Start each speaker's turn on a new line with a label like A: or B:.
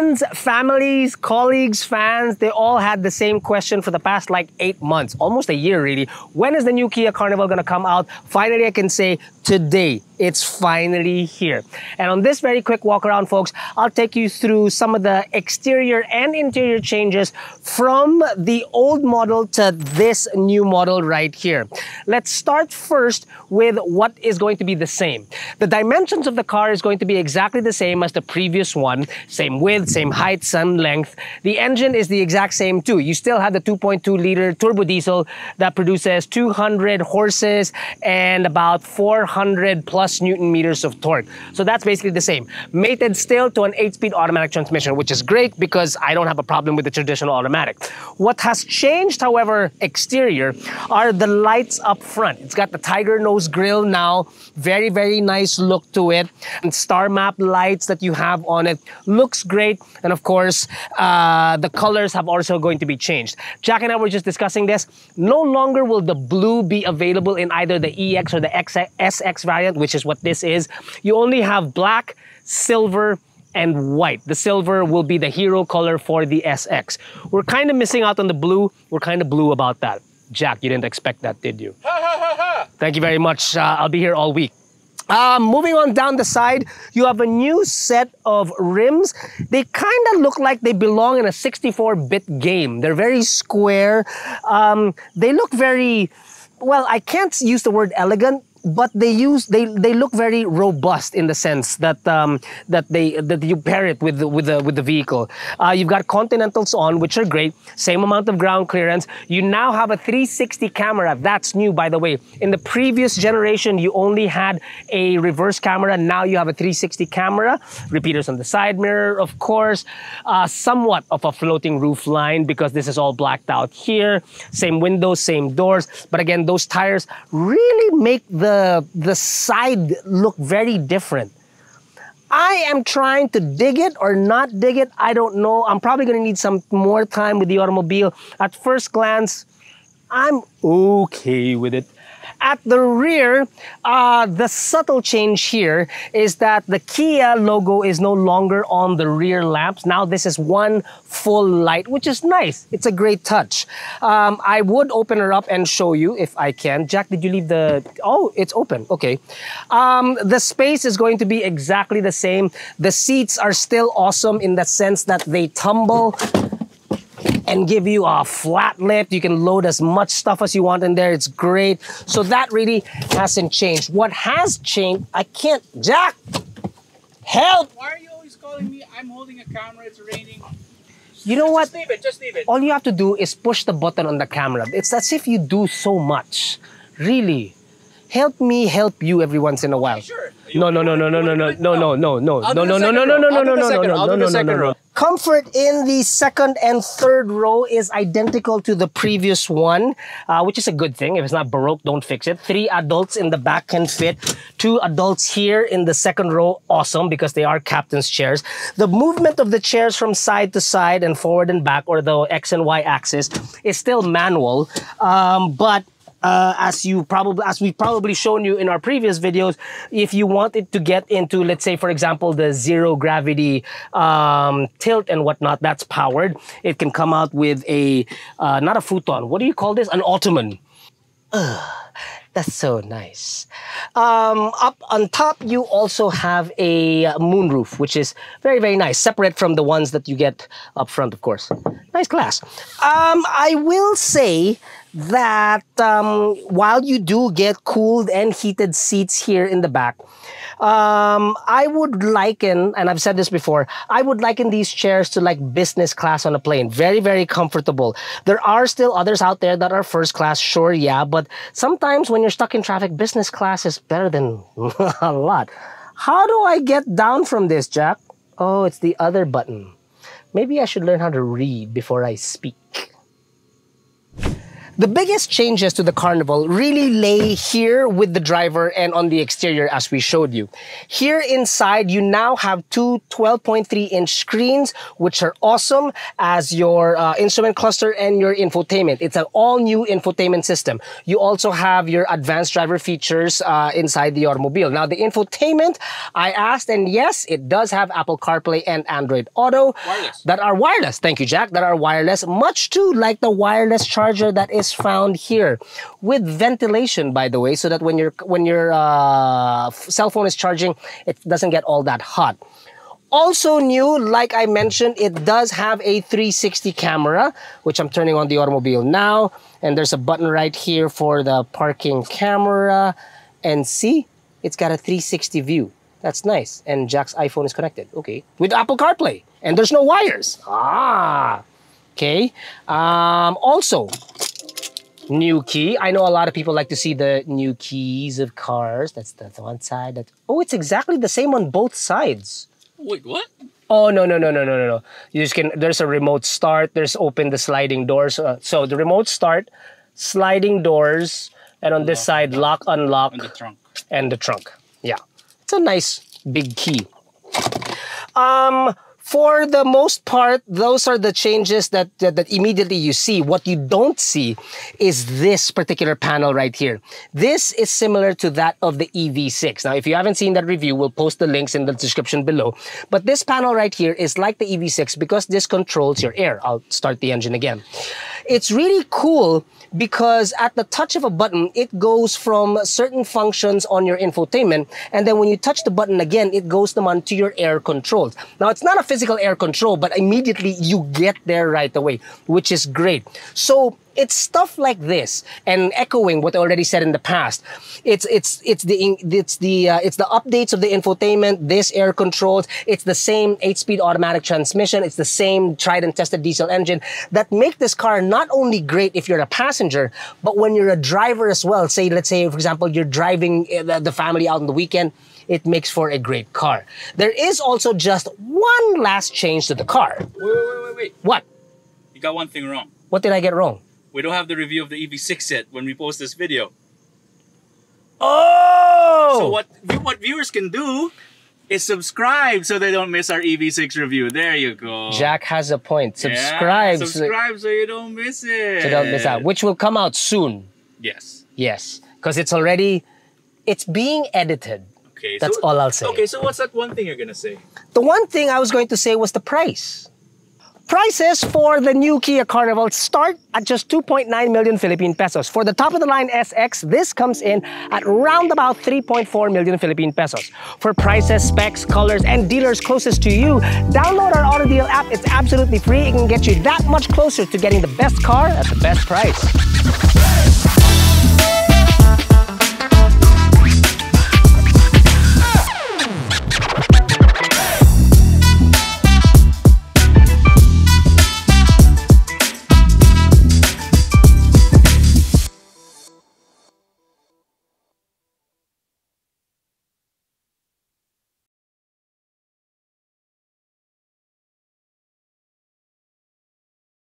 A: Friends, families, colleagues, fans, they all had the same question for the past like 8 months, almost a year really. When is the new Kia Carnival gonna come out? Finally, I can say today. It's finally here. And on this very quick walk around, folks, I'll take you through some of the exterior and interior changes from the old model to this new model right here. Let's start first with what is going to be the same. The dimensions of the car is going to be exactly the same as the previous one. Same width, same height, same length. The engine is the exact same too. You still have the 2.2 liter turbo diesel that produces 200 horses and about 400 plus Newton meters of torque. So that's basically the same. Mated still to an 8-speed automatic transmission, which is great because I don't have a problem with the traditional automatic. What has changed, however, exterior, are the lights up front. It's got the tiger nose grille now. Very, very nice look to it. And star map lights that you have on it. Looks great. And of course, the colors have also going to be changed. Jack and I were just discussing this. No longer will the blue be available in either the EX or the SX variant, which is what this is. You only have black, silver, and white. The silver will be the hero color for the SX. We're kind of missing out on the blue. We're kind of blue about that. Jack, you didn't expect that, did you? Thank you very much. I'll be here all week. Moving on down the side, you have a new set of rims. They kind of look like they belong in a 64-bit game. They're very square. They look very, well, I can't use the word elegant, but they look very robust in the sense that that you pair it with the vehicle. You've got Continentals on, which are great. Same amount of ground clearance. You now have a 360 camera. That's new, by the way. In the previous generation, you only had a reverse camera. Now you have a 360 camera. Repeaters on the side mirror, of course. Somewhat of a floating roof line because this is all blacked out here. Same windows, same doors. But again, those tires really make the side look very different. I am trying to dig it or not dig it. I don't know. I'm probably going to need some more time with the automobile. At first glance, I'm okay with it. At the rear, the subtle change here is that the Kia logo is no longer on the rear lamps. Now this is one full light, which is nice. It's a great touch. I would open her up and show you if I can. Jack, did you leave the... Oh, it's open. Okay. The space is going to be exactly the same. The seats are still awesome in the sense that they tumble and give you a flat lift. You can load as much stuff as you want in there. It's great. So that really hasn't changed. What has changed, I can't, Jack, help!
B: Why are you always calling me? I'm holding a camera, it's raining.
A: You know what?
B: Just leave it, just leave it.
A: All you have to do is push the button on the camera. It's as if you do so much. Really. Help me help you every once in a while.
B: Sure.
A: No. Comfort in the second and third row is identical to the previous one, which is a good thing. If it's not Baroque, don't fix it. 3 adults in the back can fit. 2 adults here in the second row, awesome, because they are captain's chairs. The movement of the chairs from side to side and forward and back, or the X and Y axis, is still manual, but as we've probably shown you in our previous videos, if you wanted to get into, let's say, for example, the zero gravity tilt and whatnot, that's powered. It can come out with a, not a futon. What do you call this? An ottoman. That's so nice. Up on top, you also have a moonroof, which is very, very nice. Separate from the ones that you get up front, of course. Nice glass. I will say that while you do get cooled and heated seats here in the back, I would liken, and I've said this before, I would liken these chairs to like business class on a plane. Very, very comfortable. There are still others out there that are first class, sure, yeah, but sometimes when you're stuck in traffic, business class is better than a lot. How do I get down from this, Jack? Oh, it's the other button. Maybe I should learn how to read before I speak. The biggest changes to the Carnival really lay here with the driver and on the exterior as we showed you. Here inside, you now have two 12.3-inch screens, which are awesome as your instrument cluster and your infotainment. It's an all-new infotainment system. You also have your advanced driver features inside the automobile. Now, the infotainment, I asked, and yes, it does have Apple CarPlay and Android Auto.
B: Wireless.
A: That are wireless. Thank you, Jack. That are wireless, much too like the wireless charger that is found here, with ventilation, by the way, so that when your cell phone is charging, it doesn't get all that hot. Also new, like I mentioned, it does have a 360 camera, which I'm turning on the automobile now, and there's a button right here for the parking camera, and see, it's got a 360 view. That's nice. And Jack's iPhone is connected. Okay, with Apple CarPlay, and there's no wires. Okay. Also, new key. I know a lot of people like to see the new keys of cars. That's the one side. Oh, it's exactly the same on both sides.
B: Wait, what?
A: Oh, no. You just can, there's a remote start. There's open the sliding doors. So the remote start, sliding doors, and on this side, lock, unlock.
B: And the trunk.
A: And the trunk. Yeah. It's a nice big key. For the most part, those are the changes that immediately you see. What you don't see is this particular panel right here. This is similar to that of the EV6. Now, if you haven't seen that review, we'll post the links in the description below. But this panel right here is like the EV6 because this controls your air. I'll start the engine again. It's really cool because at the touch of a button, it goes from certain functions on your infotainment, and then when you touch the button again, it goes them onto your air controls. Now, it's not a physical air control, but immediately you get there right away, which is great. So it's stuff like this, and echoing what I already said in the past. It's the updates of the infotainment, this air controls. It's the same 8-speed automatic transmission. It's the same tried and tested diesel engine that make this car not only great if you're a passenger, but when you're a driver as well. Let's say, for example, you're driving the family out on the weekend. It makes for a great car. There is also just one last change to the car.
B: Wait.
A: What?
B: You got one thing wrong.
A: What did I get wrong?
B: We don't have the review of the EV6 yet when we post this video.
A: Oh!
B: So what viewers can do is subscribe so they don't miss our EV6 review. There you go.
A: Jack has a point. Subscribe.
B: Yeah, subscribe so you don't miss it.
A: So don't miss out. Which will come out soon.
B: Yes.
A: Yes. Because it's being edited.
B: Okay.
A: That's all I'll say.
B: Okay, so what's that one thing you're going to say?
A: The one thing I was going to say was the price. Prices for the new Kia Carnival start at just 2.9 million Philippine pesos. For the top-of-the-line SX, this comes in at round about 3.4 million Philippine pesos. For prices, specs, colors, and dealers closest to you, download our AutoDeal app. It's absolutely free. It can get you that much closer to getting the best car at the best price.